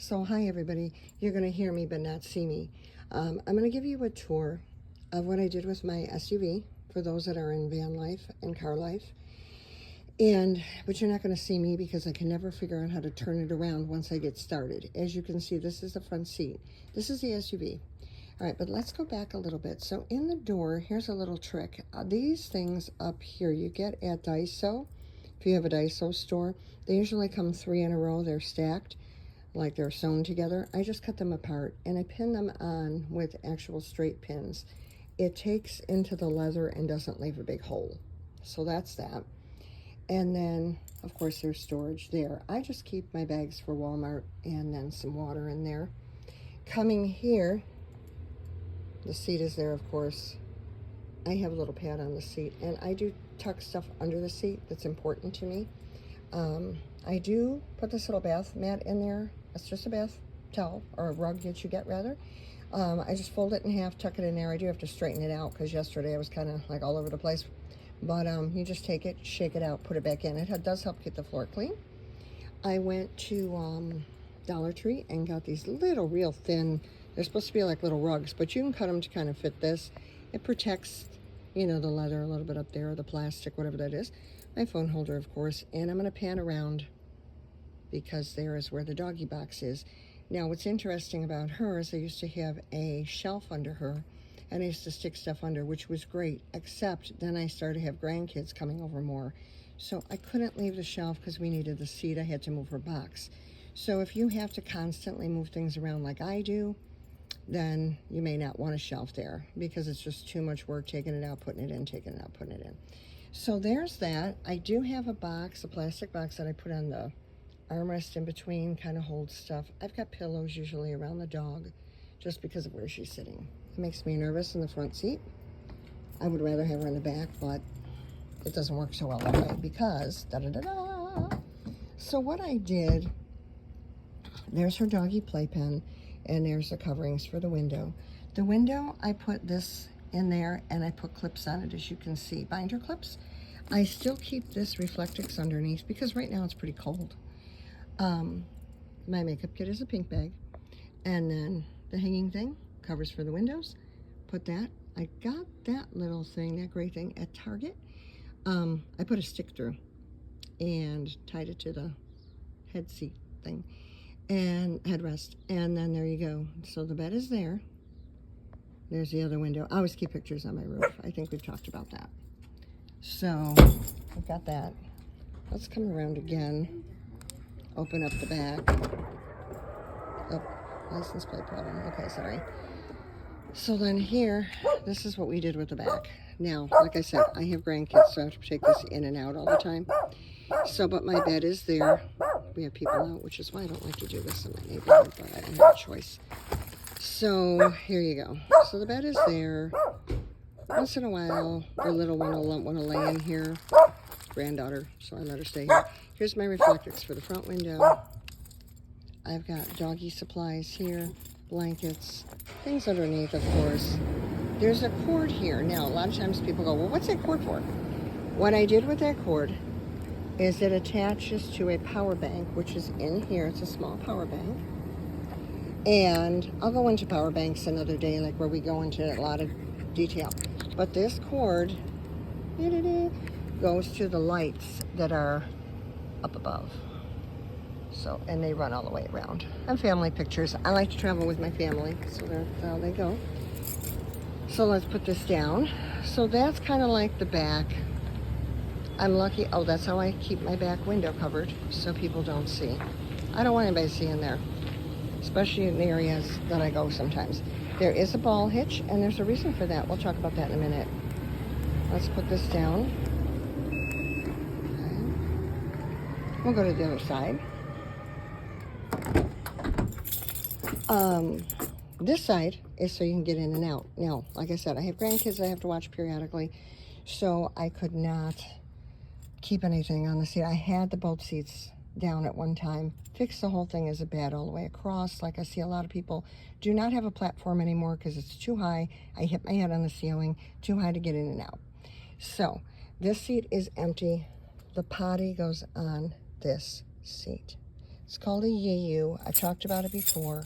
So hi everybody, you're going to hear me but not see me. I'm going to give you a tour of what I did with my SUV for those that are in van life and car life. But you're not going to see me because I can never figure out how to turn it around once I get started. As you can see, this is the front seat. This is the SUV. All right, but let's go back a little bit. So in the door, here's a little trick. These things up here you get at Daiso. If you have a Daiso store, they usually come 3 in a row. They're stacked, like they're sewn together. I just cut them apart and I pin them on with actual straight pins. It takes into the leather and doesn't leave a big hole. So that's that. And then, of course, there's storage there. I just keep my bags for Walmart and then some water in there. Coming here, the seat is there, of course. I have a little pad on the seat, and I do tuck stuff under the seat that's important to me. I do put this little bath mat in there. It's just a bath towel, or a rug that you get, rather. I just fold it in half, tuck it in there. I do have to straighten it out because yesterday I was kind of like all over the place. But you just take it, shake it out, put it back in. It does help get the floor clean. I went to Dollar Tree and got these little, real thin, they're supposed to be like little rugs, but you can cut them to kind of fit this. It protects, you know, the leather a little bit up there, or the plastic, whatever that is. My phone holder, of course, and I'm going to pan around because there is where the doggy box is. Now, what's interesting about her is I used to have a shelf under her, and I used to stick stuff under, which was great, except then I started to have grandkids coming over more. So I couldn't leave the shelf because we needed the seat. I had to move her box. So if you have to constantly move things around like I do, then you may not want a shelf there because it's just too much work taking it out, putting it in, taking it out, putting it in. So there's that. I do have a box, a plastic box that I put on the armrest in between, kind of holds stuff. I've got pillows usually around the dog just because of where she's sitting. It makes me nervous in the front seat. I would rather have her in the back, but it doesn't work so well that way because da-da-da-da. So what I did, there's her doggy playpen, and there's the coverings for the window. The window, I put this in there, and I put clips on it, as you can see, binder clips. I still keep this Reflectix underneath because right now it's pretty cold. My makeup kit is a pink bag, and then the hanging thing, covers for the windows, put that. I got that little thing, that gray thing, at Target. I put a stick through and tied it to the head seat thing and headrest, and then there you go. So the bed is there. There's the other window. I always keep pictures on my roof. I think we've talked about that. So I've got that. Let's come around again. Open up the back. Oh, license plate problem. Okay, sorry. So then here, this is what we did with the back. Now, like I said, I have grandkids, so I have to take this in and out all the time. So, but my bed is there. We have people out, which is why I don't like to do this in my neighborhood, but I don't have a choice. So, here you go. So the bed is there. Once in a while, the little one will want to lay in here. Granddaughter, so I let her stay here. Here's my Reflectix for the front window. I've got doggy supplies here, blankets, things underneath, of course. There's a cord here. Now, a lot of times people go, well, what's that cord for? What I did with that cord is it attaches to a power bank, which is in here. It's a small power bank. And I'll go into power banks another day, like where we go into a lot of detail. But this cord goes to the lights that are up above. So, and they run all the way around. And family pictures. I like to travel with my family, so that's how they go. So let's put this down. So that's kind of like the back. I'm lucky. Oh, that's how I keep my back window covered so people don't see. I don't want anybody seeing there, especially in the areas that I go sometimes. There is a ball hitch, and there's a reason for that. We'll talk about that in a minute. Let's put this down. Okay. We'll go to the other side. This side is so you can get in and out. Now, like I said, I have grandkids I have to watch periodically, so I could not keep anything on the seat. I had the both seats down at one time, fixed the whole thing as a bed all the way across. Like I see a lot of people do not have a platform anymore because it's too high. I hit my head on the ceiling, too high to get in and out. So this seat is empty. The potty goes on this seat. It's called a Yeeyu. I talked about it before.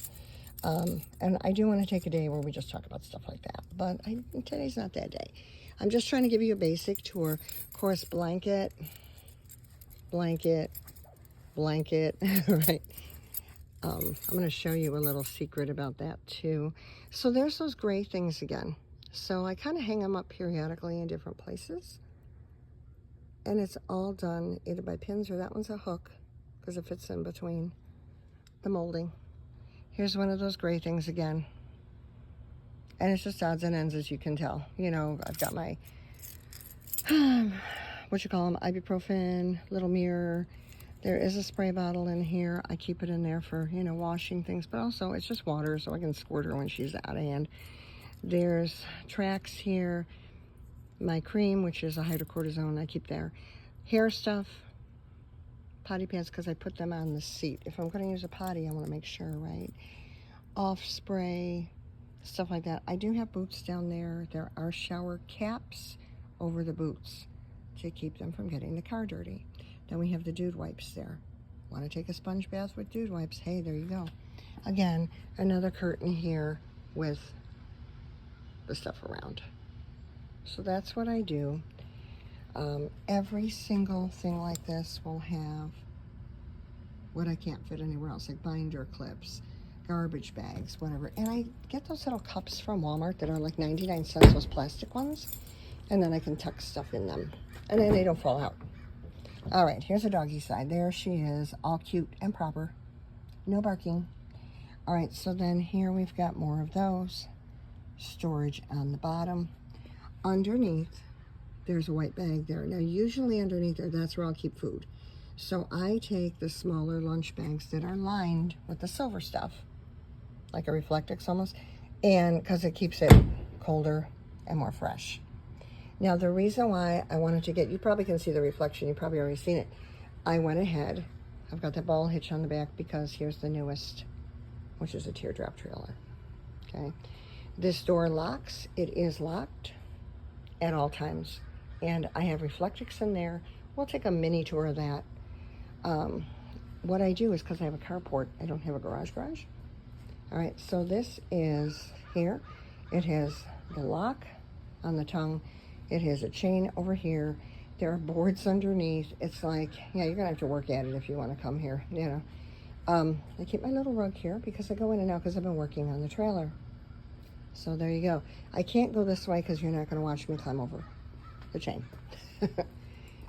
And I do want to take a day where we just talk about stuff like that. But today's not that day. I'm just trying to give you a basic tour. Of course, blanket, right? I'm going to show you a little secret about that too. So there's those gray things again. So I kind of hang them up periodically in different places. And it's all done either by pins or that one's a hook because it fits in between the molding. Here's one of those gray things again. And it's just odds and ends, as you can tell. You know, I've got my, ibuprofen, little mirror. There is a spray bottle in here. I keep it in there for, you know, washing things. But also, it's just water, so I can squirt her when she's out of hand. There's tracks here. My cream, which is a hydrocortisone, I keep there. Hair stuff. Potty pads, because I put them on the seat. If I'm going to use a potty, I want to make sure, right? Off spray, stuff like that. I do have boots down there. There are shower caps over the boots to keep them from getting the car dirty. Then we have the dude wipes there. Want to take a sponge bath with dude wipes? Hey, there you go. Again, another curtain here with the stuff around. So that's what I do. Every single thing like this will have what I can't fit anywhere else, like binder clips, garbage bags, whatever. And I get those little cups from Walmart that are like 99 cents, those plastic ones. And then I can tuck stuff in them. And then they don't fall out. All right, here's the doggy side. There she is, all cute and proper. No barking. All right, so then here we've got more of those. Storage on the bottom. Underneath, there's a white bag there. Now, usually underneath there, that's where I'll keep food. So I take the smaller lunch bags that are lined with the silver stuff, like a Reflectix almost, and because it keeps it colder and more fresh. Now, the reason why I wanted to get, you probably can see the reflection, you've probably already seen it. I went ahead, I've got that ball hitch on the back because here's the newest, which is a teardrop trailer, okay? This door locks, it is locked at all times. And I have Reflectix in there. We'll take a mini tour of that. What I do is, because I have a carport, I don't have a garage. All right, so this is here. It has the lock on the tongue. It has a chain over here. There are boards underneath. It's like, yeah, you're gonna have to work at it if you want to come here, you know. I keep my little rug here because I go in and out because I've been working on the trailer. So there you go. I can't go this way because you're not gonna watch me climb over the chain.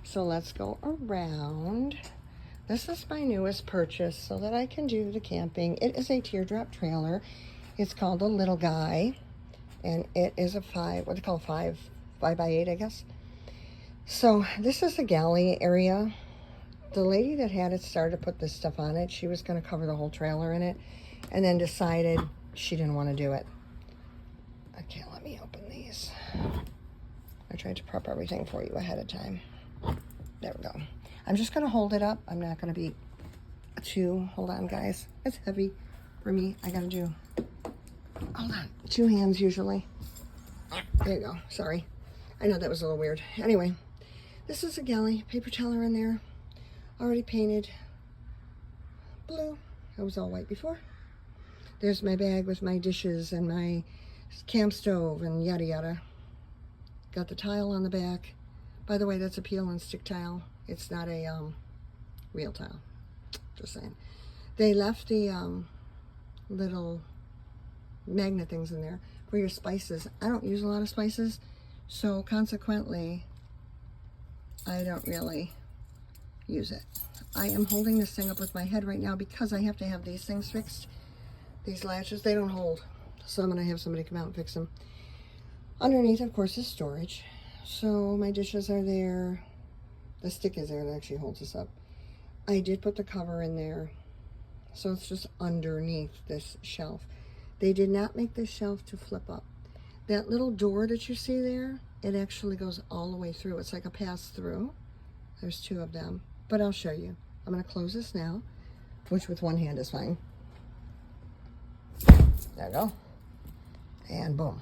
So let's go around. This is my newest purchase so that I can do the camping. It is a teardrop trailer. It's called a little guy, and it is a 5 by 8, I guess. So this is the galley area. The lady that had it started to put this stuff on it. She was going to cover the whole trailer in it, and then decided she didn't want to do it. Okay, let me open these. I tried to prep everything for you ahead of time. There we go. I'm just going to hold it up. I'm not going to be hold on, guys. It's heavy for me. I got to do, hold on, 2 hands usually. There you go. Sorry. I know that was a little weird. Anyway, this is a galley. Paper towel in there. Already painted blue. I was all white before. There's my bag with my dishes and my camp stove and yada yada. Got the tile on the back. By the way, that's a peel and stick tile. It's not a real tile. Just saying. They left the little magnet things in there for your spices. I don't use a lot of spices, so consequently, I don't really use it. I am holding this thing up with my head right now because I have to have these things fixed. These latches, they don't hold. So I'm going to have somebody come out and fix them. Underneath, of course, is storage. So my dishes are there. The stick is there that actually holds this up. I did put the cover in there. So it's just underneath this shelf. They did not make this shelf to flip up. That little door that you see there, it actually goes all the way through. It's like a pass-through. There's 2 of them. But I'll show you. I'm going to close this now, which with one hand is fine. There we go. And boom.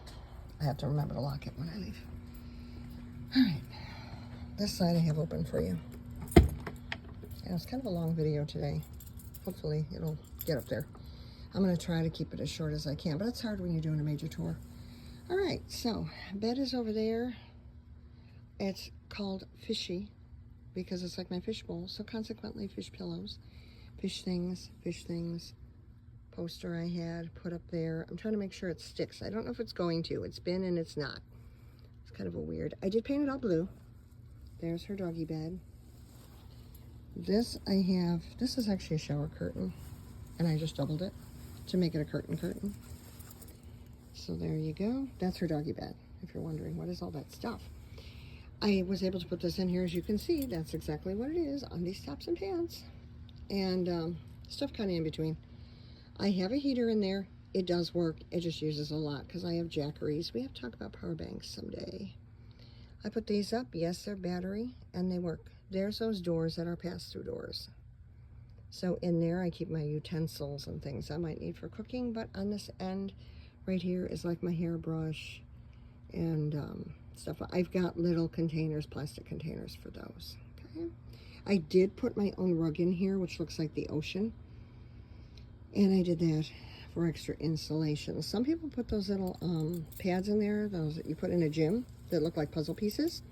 I have to remember to lock it when I leave. All right. This side I have open for you. Yeah, it's kind of a long video today. hopefully it'll get up there. I'm going to try to keep it as short as I can, but it's hard when you're doing a major tour. All right, so bed is over there. It's called Fishy because it's like my fish bowl, so consequently fish pillows, fish things, poster I had put up there. I'm trying to make sure it sticks. I don't know if it's going to. It's been and it's not. It's kind of a weird. I did paint it all blue. There's her doggy bed. This is actually a shower curtain, and I just doubled it to make it a curtain. So there you go. That's her doggy bed, if you're wondering what is all that stuff. I was able to put this in here, as you can see. That's exactly what it is, on these tops and pants, and stuff kind of in between. I have a heater in there. It does work. It just uses a lot because I have jackeries. We have to talk about power banks someday. I put these up. Yes, they're battery, and they work. There's those doors that are pass-through doors. So in there, I keep my utensils and things I might need for cooking, but on this end right here is like my hairbrush and stuff. I've got little containers, plastic containers for those. Okay. I did put my own rug in here, which looks like the ocean. And I did that for extra insulation. Some people put those little pads in there, those that you put in a gym that look like puzzle pieces.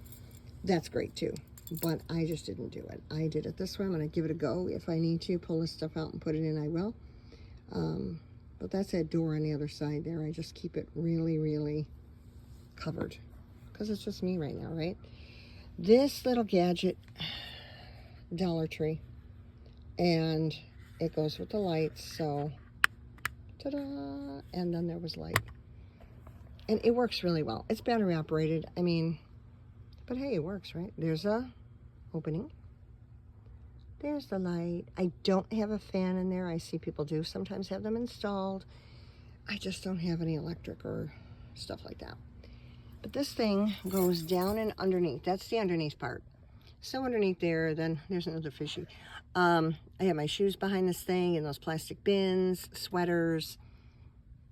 That's great too, but I just didn't do it. I did it this way. I'm going to give it a go. If I need to pull this stuff out and put it in, I will. But that's that door on the other side there. I just keep it really, really covered because it's just me right now, right? This little gadget, Dollar Tree, and it goes with the lights, so ta-da, and then there was light. And it works really well. It's battery operated, I mean, but hey, it works, right? There's a opening. There's the light. I don't have a fan in there. I see people do sometimes have them installed. I just don't have any electric or stuff like that. But this thing goes down and underneath. That's the underneath part. So underneath there, then there's another fishy. I have my shoes behind this thing and those plastic bins, sweaters.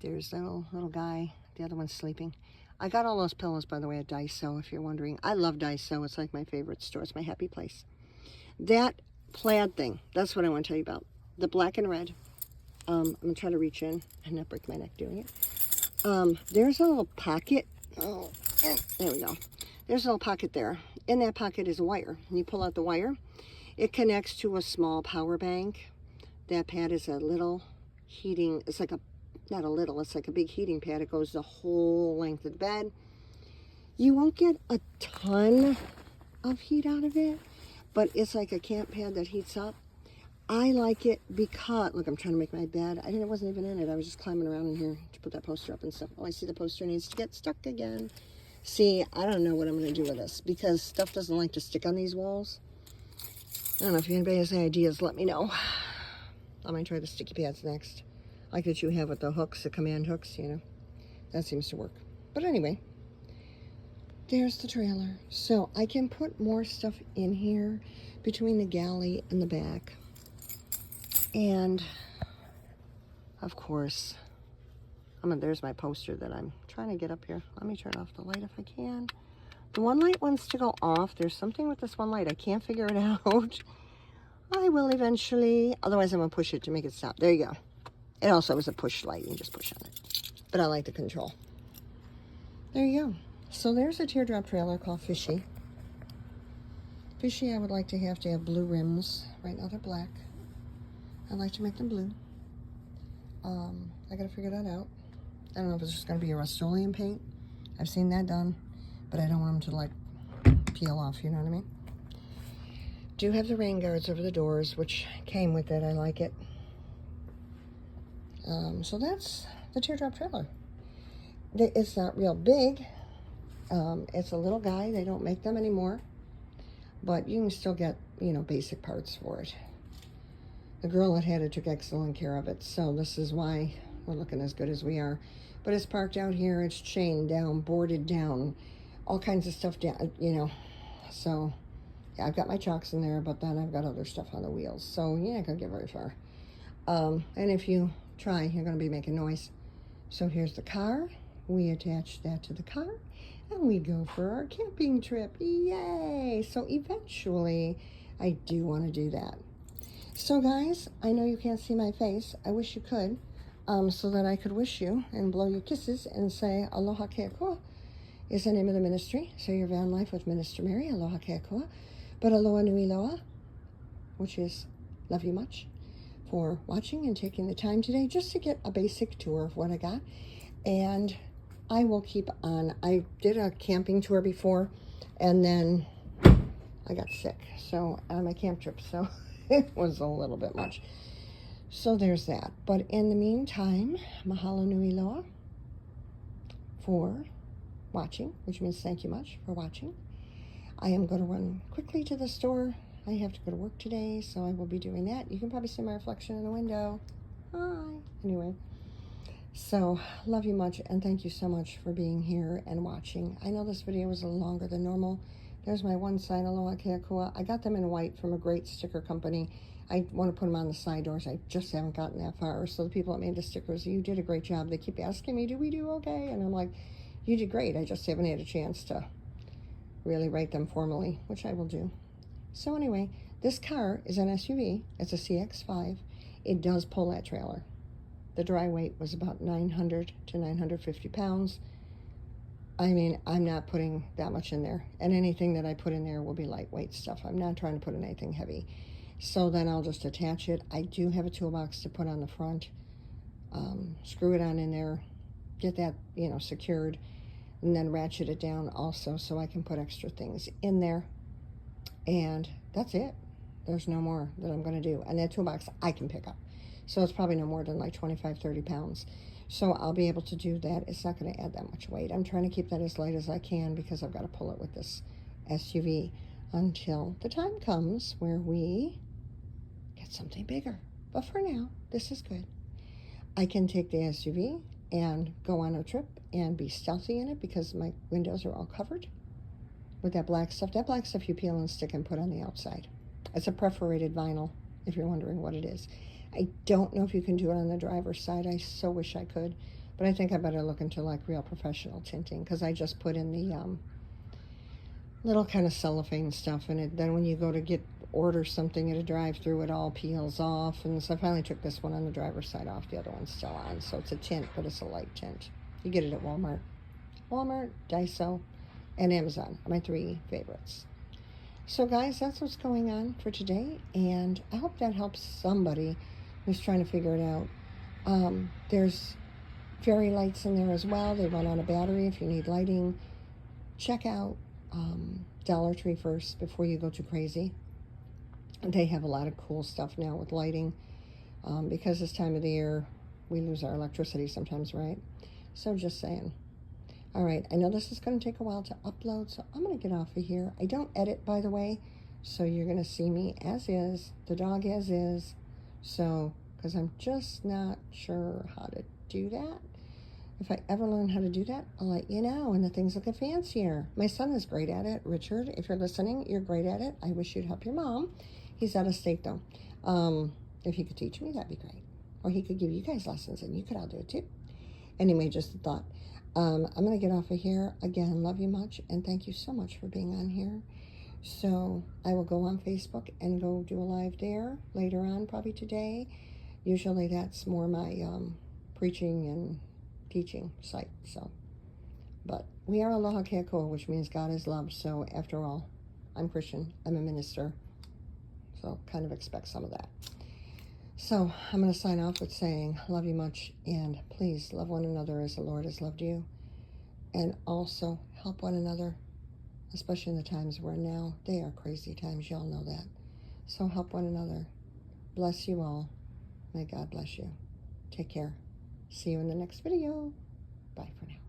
There's that little guy. The other one's sleeping. I got all those pillows, by the way, at Daiso, if you're wondering. I love Daiso. It's like my favorite store. It's my happy place. That plaid thing, that's what I want to tell you about. The black and red. I'm going to try to reach in and not break my neck doing it. There's a little pocket. Oh, there we go. There's a little pocket there. In that pocket is a wire. And you pull out the wire. It connects to a small power bank. That pad is a little heating. It's like not a little, it's like a big heating pad. It goes the whole length of the bed. You won't get a ton of heat out of it, but it's like a camp pad that heats up. I like it because, look, I'm trying to make my bed. I wasn't even in it. I was just climbing around in here to put that poster up and stuff. Oh, I see the poster needs to get stuck again. See, I don't know what I'm going to do with this because stuff doesn't like to stick on these walls. I don't know if anybody has any ideas, let me know. I might try the sticky pads next. Like that you have with the hooks, the command hooks, you know. That seems to work. But anyway, there's the trailer. So I can put more stuff in here between the galley and the back. And, of course, there's my poster that I'm trying to get up here. Let me turn off the light if I can. The one light wants to go off. There's something with this one light. I can't figure it out. I will eventually. Otherwise, I'm going to push it to make it stop. There you go. It also is a push light. You just push on it. But I like the control. There you go. So there's a teardrop trailer called Fishy. Fishy, I would like to have blue rims. Right now they're black. I'd like to make them blue. I got to figure that out. I don't know if it's just going to be a Rust-Oleum paint. I've seen that done. But I don't want them to, like, peel off, you know what I mean? Do have the rain guards over the doors, which came with it. I like it. So that's the teardrop trailer. It's not real big. It's a little guy. They don't make them anymore. But you can still get, you know, basic parts for it. The girl that had it took excellent care of it. So this is why we're looking as good as we are. But it's parked out here. It's chained down, boarded down. All kinds of stuff down, you know. So, yeah, I've got my chocks in there, but then I've got other stuff on the wheels. So, you're not going to get very far. And if you try, you're going to be making noise. So, here's the car. We attach that to the car. And we go for our camping trip. Yay! So, eventually, I do want to do that. So guys, I know you can't see my face. I wish you could, so that I could wish you and blow you kisses and say Aloha Keakua is the name of the ministry. So your van life with Minister Mary, Aloha Keakua. But Aloha Nui Loa, which is love you much, for watching and taking the time today just to get a basic tour of what I got. And I will keep on. I did a camping tour before, and then I got sick, so on my camp trip, so it was a little bit much. So there's that. But in the meantime, mahalo nui loa for watching, which means thank you much for watching. I am going to run quickly to the store. I have to go to work today, so I will be doing that. You can probably see my reflection in the window. Hi. Anyway, so love you much, and thank you so much for being here and watching. I know this video was a little longer than normal. There's my one sign, Aloha Keakua. I got them in white from a great sticker company. I want to put them on the side doors. I just haven't gotten that far. So the people that made the stickers, you did a great job. They keep asking me, do we do okay? And I'm like, you did great. I just haven't had a chance to really write them formally, which I will do. So anyway, this car is an SUV. It's a CX-5. It does pull that trailer. The dry weight was about 900 to 950 pounds. I mean, I'm not putting that much in there. And anything that I put in there will be lightweight stuff. I'm not trying to put in anything heavy. So then I'll just attach it. I do have a toolbox to put on the front. Screw it on in there. Get that, secured. And then ratchet it down also so I can put extra things in there. And that's it. There's no more that I'm going to do. And that toolbox I can pick up. So it's probably no more than like 25, 30 pounds. So I'll be able to do that. It's not going to add that much weight. I'm trying to keep that as light as I can because I've got to pull it with this SUV until the time comes where we get something bigger. But for now, this is good. I can take the SUV and go on a trip and be stealthy in it because my windows are all covered with that black stuff. That black stuff you peel and stick and put on the outside. It's a perforated vinyl, if you're wondering what it is. I don't know if you can do it on the driver's side. I so wish I could. But I think I better look into like real professional tinting because I just put in the little kind of cellophane stuff in it. Then when you go to order something at a drive-through, it all peels off. And so I finally took this one on the driver's side off. The other one's still on. So it's a tint, but it's a light tint. You get it at Walmart. Walmart, Daiso, and Amazon are my three favorites. So guys, that's what's going on for today. And I hope that helps somebody who's trying to figure it out. There's fairy lights in there as well. They run on a battery if you need lighting. Check out Dollar Tree first before you go too crazy. They have a lot of cool stuff now with lighting because this time of the year we lose our electricity sometimes, right? So just saying. All right, I know this is going to take a while to upload, so I'm going to get off of here. I don't edit, by the way, so you're going to see me as is, the dog as is. So, because I'm just not sure how to do that. If I ever learn how to do that, I'll let you know, and the things will get fancier. My son is great at it. Richard, if you're listening, you're great at it. I wish you'd help your mom. He's out of state, though. If he could teach me, that'd be great. Or he could give you guys lessons, and you could all do it, too. Anyway, just a thought. I'm going to get off of here. Again, love you much, and thank you so much for being on here. So I will go on Facebook and go do a live there later on, probably today. Usually that's more my preaching and teaching site. So, but we are Aloha Keakua, which means God is love. So after all, I'm Christian. I'm a minister. So kind of expect some of that. So I'm going to sign off with saying, love you much, and please love one another as the Lord has loved you. And also help one another, especially in the times we're in now. They are crazy times, y'all know that. So help one another. Bless you all. May God bless you. Take care. See you in the next video. Bye for now.